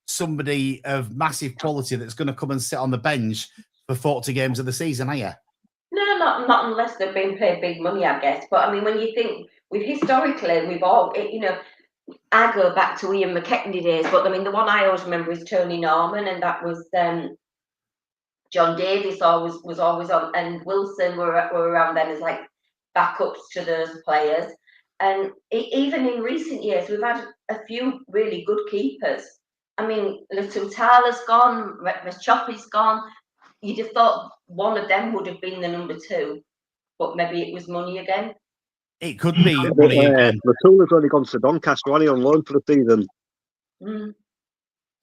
somebody of massive quality that's going to come and sit on the bench for 40 games of the season, are you? No, not unless they've been paid big money, I guess. But I mean, when you think we've all, I go back to Ian McKechnie days, but I mean, the one I always remember is Tony Norman, and that was John Davis was always on, and Wilson were around then as like backups to those players. And even in recent years, we've had a few really good keepers. I mean, Little Tyler's gone, Choppy's gone. You'd have thought one of them would have been the number 2, but maybe it was money again. It could be money again. Matula's only gone to Doncaster, only on loan for the season.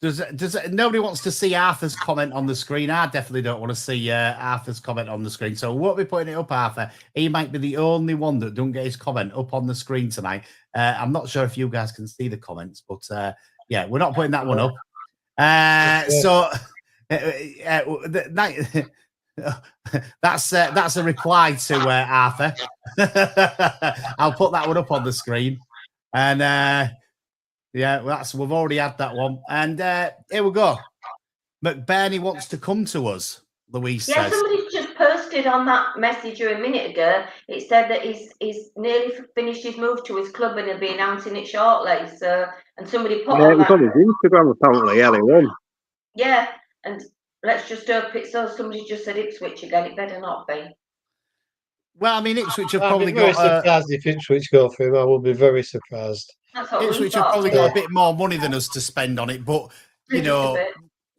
Does nobody wants to see Arthur's comment on the screen? I definitely don't want to see Arthur's comment on the screen. So we won't be putting it up, Arthur. He might be the only one that don't get his comment up on the screen tonight. I'm not sure if you guys can see the comments, but we're not putting that one up. So that's a reply to Arthur. I'll put that one up on the screen, and we've already had that one, and here we go. McBurney wants to come to us, Louise says. Somebody's just posted on that messenger a minute ago. It said that he's nearly finished his move to his club and he'll be announcing it shortly. So, and somebody put on it was on his Instagram apparently early on. Yeah, and let's just hope it's so. Somebody just said Ipswich again. It better not be. Well, I mean, Ipswich have I'd probably be very got. surprised if Ipswich go for him. I will be very surprised. Ipswich have probably got a bit more money than us to spend on it, but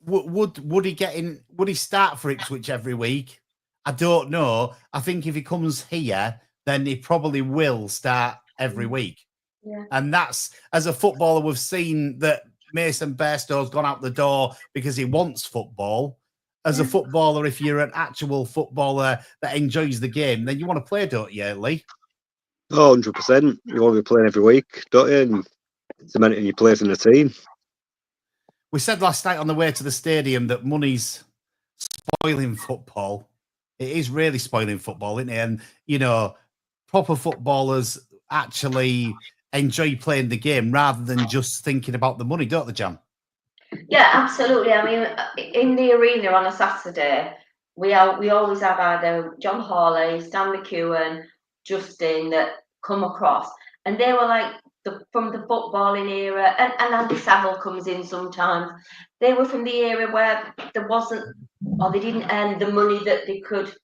would he get in? Would he start for Ipswich every week? I don't know. I think if he comes here, then he probably will start every week. Yeah. And that's, as a footballer, we've seen that Mason Bairstow's gone out the door because he wants football. As a footballer, if you're an actual footballer that enjoys the game, then you want to play, don't you, Lee? Oh, 100%. You want to be playing every week, don't you? And cementing your place in the team. We said last night on the way to the stadium that money's spoiling football. It is really spoiling football, isn't it? And, proper footballers actually enjoy playing the game rather than just thinking about the money, don't they, Jan? Yeah, absolutely. I mean, in the arena on a Saturday, we always have either John Hawley, Stan McEwen, Justin that come across, and they were like from the footballing era, and Andy Saville comes in sometimes. They were from the era where there wasn't, or they didn't earn the money that they could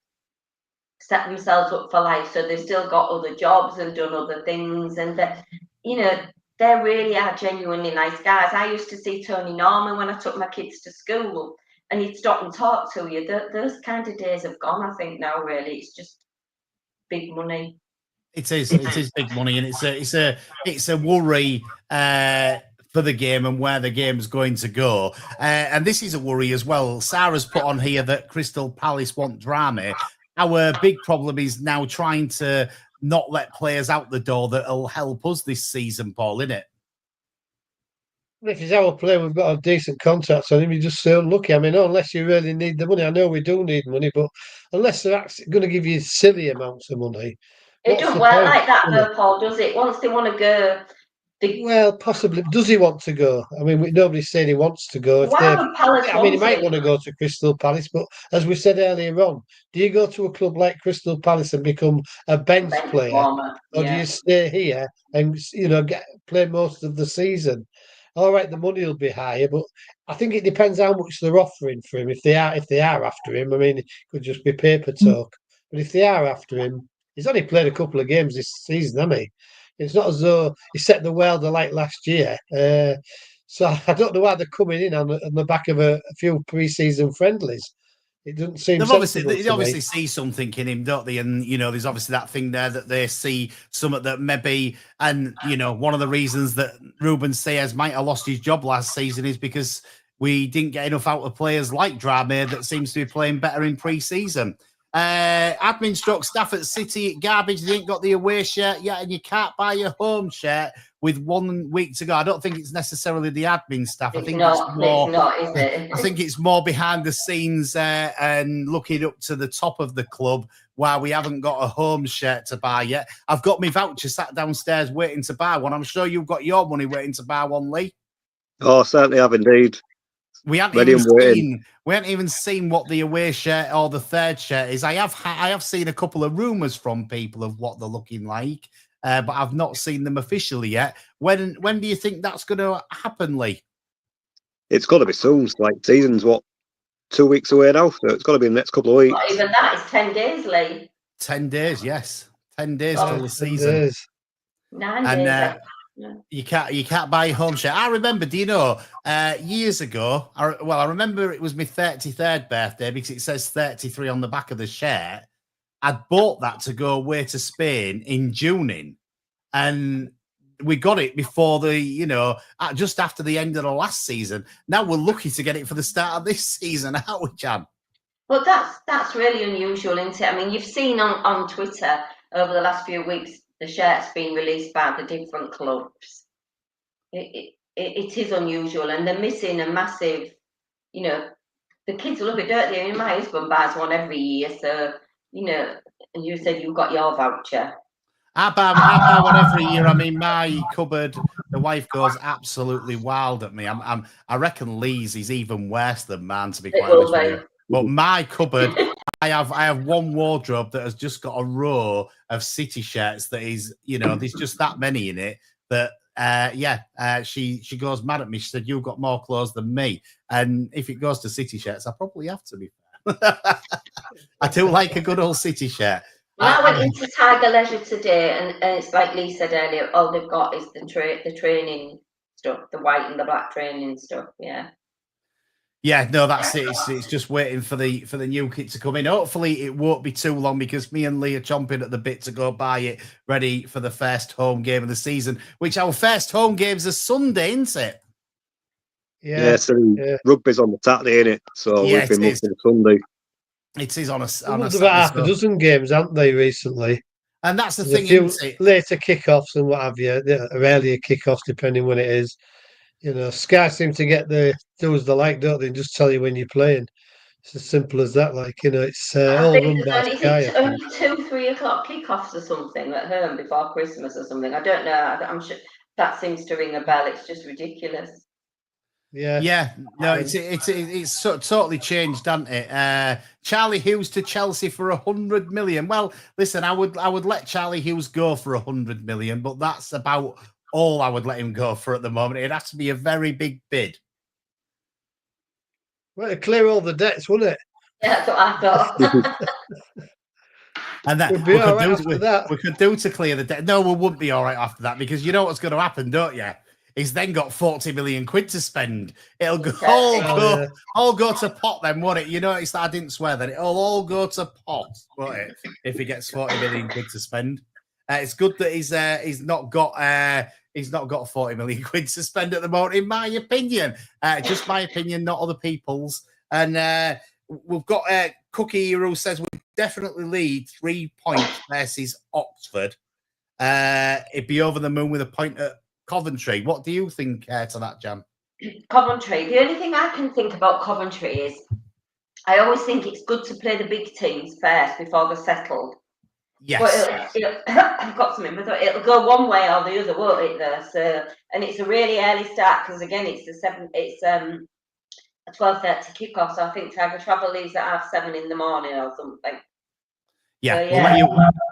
set themselves up for life. So they've still got other jobs and done other things, and that, you know, they really are genuinely nice guys. I used to see Tony Norman when I took my kids to school, and he'd stop and talk to you. Those kind of days have gone, I think, now. Really, it's just big money. It is big money, and it's a worry for the game and where the game's going to go. And this is a worry as well. Sarah's put on here that Crystal Palace want drama. Our big problem is now trying to not let players out the door that'll help us this season, Paul, innit? If he's our player, we've got a decent contract on him. You just so unlucky. I mean, unless you really need the money. I know we do need money, but unless they're actually going to give you silly amounts of money, it doesn't work like that, though, Paul, does it? Once they want to go, well, possibly. Does he want to go? I mean, nobody's saying he wants to go. Why would Palace I mean, he might want to go to Crystal Palace, but as we said earlier on, do you go to a club like Crystal Palace and become a bench player, warmer, or do you stay here and play most of the season? All right, the money will be higher, but I think it depends how much they're offering for him. If they are after him, I mean, it could just be paper talk. But if they are after him, he's only played a couple of games this season, hasn't he? It's not as though he set the world alight last year. So I don't know why they're coming in on the back of a few pre-season friendlies. It doesn't seem they obviously see something in him, don't they? And there's obviously that thing there that they see something that maybe, and one of the reasons that Ruben Sayers might have lost his job last season is because we didn't get enough out of players like Drame that seems to be playing better in pre-season. Admin struck staff at City garbage. They ain't got the away shirt yet, and you can't buy your home shirt with 1 week to go. I don't think it's necessarily the admin staff. I think it's more. It's not, is it? I think it's more behind the scenes and looking up to the top of the club while we haven't got a home shirt to buy yet. I've got my voucher sat downstairs waiting to buy one. I'm sure you've got your money waiting to buy one, Lee. Oh, certainly have indeed. We haven't even seen what the away shirt or the third shirt is. I have seen a couple of rumours from people of what they're looking like, but I've not seen them officially yet. When do you think that's going to happen, Lee? It's got to be soon. Like, season's 2 weeks away now, so it's got to be in the next couple of weeks. Not even that. It's 10 days, Lee. 10 days, yes. 10 days till the season. Days. 9 days. You can't buy a home shirt. I remember, years ago, I remember it was my 33rd birthday because it says 33 on the back of the shirt. I'd bought that to go away to Spain in June, and we got it before just after the end of the last season. Now we're lucky to get it for the start of this season, aren't we, Jan? Well, that's really unusual, isn't it? I mean, you've seen on Twitter over the last few weeks the shirts being released by the different clubs. It is unusual, and they're missing a massive, the kids love it, don't they? I mean, my husband buys one every year, so, and you said you got your voucher. I buy one every year. I mean, my cupboard, the wife goes absolutely wild at me. I reckon Lee's is even worse than mine, to be quite honest with you. But my cupboard, I have one wardrobe that has just got a row of City shirts that is, there's just that many in it that, she goes mad at me. She said, you've got more clothes than me. And if it goes to City shirts, I probably have to be fair. I do like a good old City shirt. Well, I went into Tiger Leisure today, and it's like Lee said earlier, all they've got is the training stuff, the white and the black training stuff, yeah. Yeah, no, that's it. It's just waiting for the new kit to come in. Hopefully, it won't be too long because me and Lee are chomping at the bit to go buy it, ready for the first home game of the season. Which our first home game's a Sunday, isn't it? Yeah. Rugby's on the Saturday, isn't it? So we've been looking at Sunday. It is on a There's about half a dozen games, haven't they, recently? And that's the There's thing, a few isn't it? later kickoffs and what have you, earlier kickoffs, depending when it is. Sky seem to get the doers they like, don't they? And just tell you when you're playing. It's as simple as that. It's all run by Sky. It's only 2-3 o'clock kickoffs or something at home before Christmas or something. I don't know. I'm sure that seems to ring a bell. It's just ridiculous. Yeah. No, it's sort of totally changed, hasn't it? Charlie Hughes to Chelsea for 100 million. Well, listen, I would let Charlie Hughes go for 100 million, but that's about all I would let him go for at the moment. It'd have to be a very big bid. Well, it'd clear all the debts, wouldn't it? Yeah, that's what I thought. And that We'd be all right after that. we could do to clear the debt. No, we wouldn't be all right after that, because you know what's going to happen, don't you? He's then got 40 million quid to spend. It'll go, all go to pot then, won't it? You notice that I didn't swear that. It'll all go to pot, won't it? If he gets 40 million quid to spend. It's good that he's not got 40 million quid to spend at the moment, in my opinion. Just my opinion, not other people's. And we've got Cookie who says we definitely lead 3 points versus Oxford. It'd be over the moon with a point at Coventry. What do you think to that, Jan? Coventry. The only thing I can think about Coventry is I always think it's good to play the big teams first before they're settled. Yes. But I've got something, but it'll go one way or the other, won't it? There. So, and it's a really early start because again, it's a 12:30 kickoff. So I think Tiger Travel leaves at 7:30 in the morning or something. Yeah, so, yeah.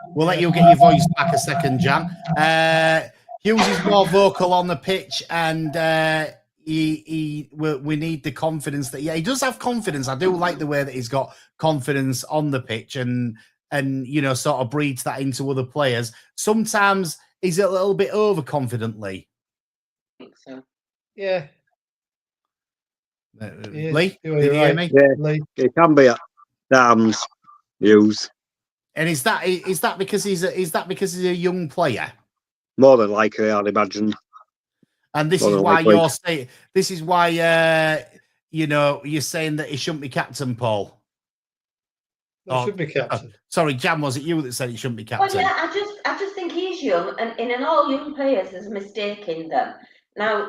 We'll let you get your voice back a second, Jan. Hughes is more vocal on the pitch, and we need the confidence that he does have confidence. I do like the way that he's got confidence on the pitch, and sort of breeds that into other players. Sometimes he's a little bit overconfidently. I think so. Yeah. Lee, you're did you hear right. me? Yeah, Lee. it can be at times. Hughes. And is that because he's a young player? More than likely, I'd imagine. And this is why you're saying. This is why you're saying that he shouldn't be captain, Paul. Should be captain. Sorry, Jan, was it you that said he shouldn't be captain? Well, yeah, I just think he's young, and in all young players, there's a mistake in them. Now,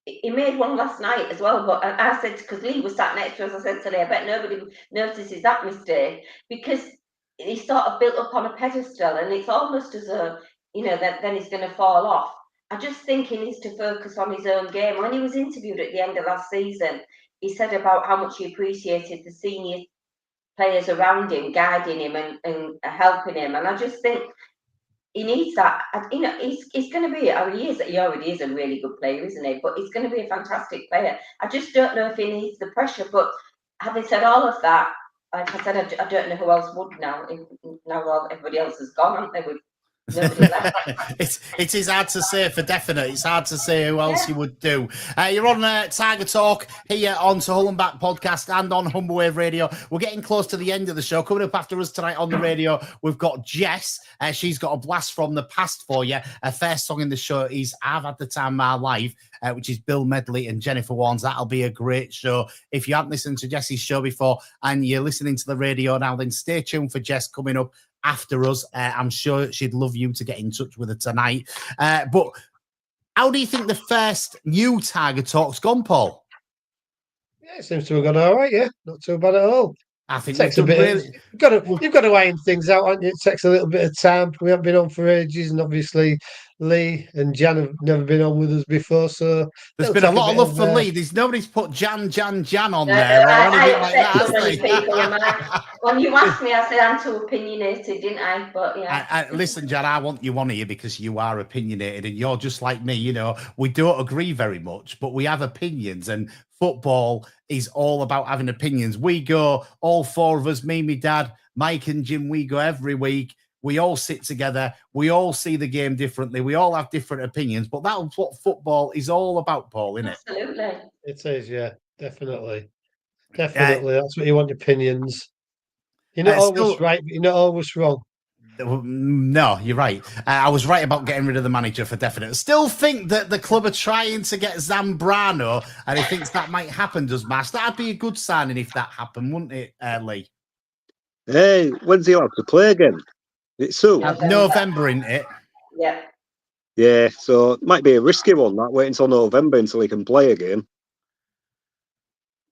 he made one last night as well, but I said, because Lee was sat next to us, I said today, I bet nobody notices that mistake, because he's sort of built up on a pedestal, and it's almost as though, then he's going to fall off. I just think he needs to focus on his own game. When he was interviewed at the end of last season, he said about how much he appreciated the senior players around him, guiding him and helping him. And I just think he needs that. He's going to be, he already is a really good player, isn't he? But he's going to be a fantastic player. I just don't know if he needs the pressure. But having said all of that, like I said, I don't know who else would now. Now everybody else has gone, haven't they? With nobody left. It is hard to say for definite. It's hard to say who else you would do. You're on Tiger Talk here on Hull and Back podcast and on Humber Wave Radio. We're getting close to the end of the show. Coming up after us tonight on the radio, we've got Jess. She's got a blast from the past for you. Her first song in the show is I've Had the Time of My Life, which is Bill Medley and Jennifer Warnes. That'll be a great show. If you haven't listened to Jess's show before and you're listening to the radio now, then stay tuned for Jess coming up after us. I'm sure she'd love you to get in touch with her tonight. But how do you think the first new Tiger Talk's gone, Paul? Yeah, it seems to have gone all right, yeah. Not too bad at all. I think it takes a bit. You've got to iron things out, haven't you? It takes a little bit of time. We haven't been on for ages, and obviously Lee and Jan have never been on with us before, so there's been a lot of love for Lee. Nobody's put Jan on there. When you asked me, I said I'm too opinionated, didn't I? But yeah. Listen, Jan, I want you on here because you are opinionated, and you're just like me. We don't agree very much, but we have opinions, and football is all about having opinions. We go, all four of us, me, my dad, Mike and Jim, we go every week. We all sit together. We all see the game differently. We all have different opinions, but that's what football is all about, Paul, isn't it? Absolutely. It is, yeah, definitely. Definitely. That's what you want, opinions. You're not always right, but you're not always wrong. No, you're right. I was right about getting rid of the manager for definite. Still think that the club are trying to get Zambrano, and he thinks that might happen, does Mass? That'd be a good signing if that happened, wouldn't it, Lee? Hey, when's he allowed to play again? It's soon. November, isn't it? Yeah. Yeah, so it might be a risky one, that, wait until November until he can play again.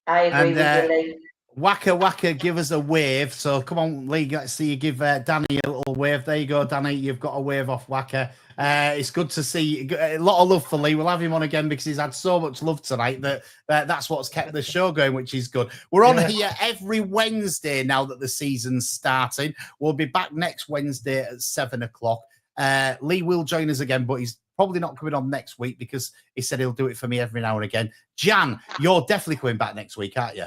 I agree with you, Lee. Waka, give us a wave. So come on, Lee, let's see you give Danny a little wave. There you go, Danny. You've got a wave off Waka. It's good to see a lot of love for Lee. We'll have him on again because he's had so much love tonight that that's what's kept the show going, which is good. We're on here every Wednesday now that the season's starting. We'll be back next Wednesday at 7:00. Lee will join us again, but he's probably not coming on next week because he said he'll do it for me every now and again. Jan, you're definitely coming back next week, aren't you?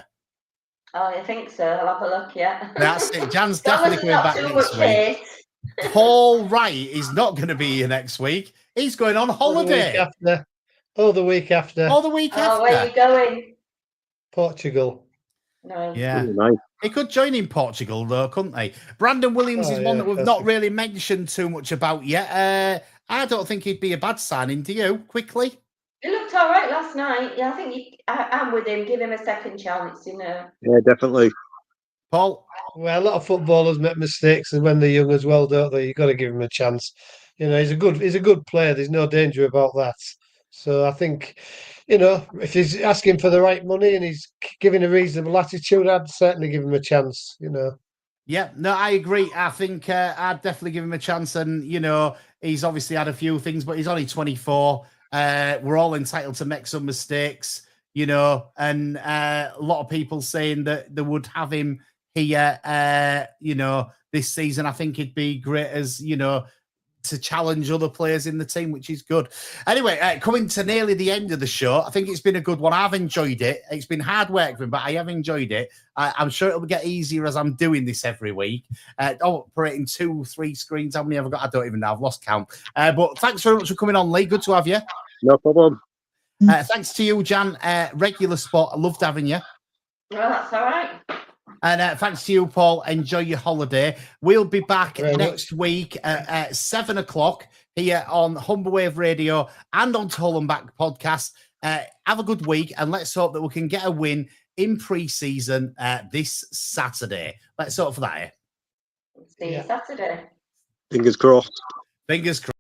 Oh, I think so. I'll have a look, yeah. That's it. Jan's definitely coming back next week. Paul Wright is not going to be here next week. He's going on holiday. The week after. Oh, where are you going? Portugal. No. Yeah. Nice. He could join in Portugal, though, couldn't he? Brandon Williams is one that we've not really mentioned too much about yet. I don't think he'd be a bad signing, do you? Quickly? He looked all right last night. Yeah, I think I'm with him. Give him a second chance, you know. Yeah, definitely. Paul? Well, a lot of footballers make mistakes, and when they're young as well, don't they? You've got to give him a chance. You know, he's a good player. There's no danger about that. So I think, you know, if he's asking for the right money and he's giving a reasonable attitude, I'd certainly give him a chance, you know. Yeah, no, I agree. I think I'd definitely give him a chance. And, you know, he's obviously had a few things, but he's only 24. We're all entitled to make some mistakes, you know, and a lot of people saying that they would have him here, you know, this season. I think it'd be great as, you know, to challenge other players in the team, which is good. Anyway, coming to nearly the end of the show, I think it's been a good one. I've enjoyed it. It's been hard work for me, but I have enjoyed it. I'm sure it'll get easier as I'm doing this every week. Operating 2-3 screens. How many have I got? I don't even know. I've lost count. But thanks very much for coming on, Lee. Good to have you. No problem. Thanks to you, Jan. Regular spot. I loved having you. Well, that's all right. And thanks to you, Paul. Enjoy your holiday. We'll be back next week at 7 o'clock here on Humber Wave Radio and on Hull and Back podcast. Have a good week, and let's hope that we can get a win in pre-season this Saturday. Let's hope for that. See you Saturday. Fingers crossed. Fingers crossed.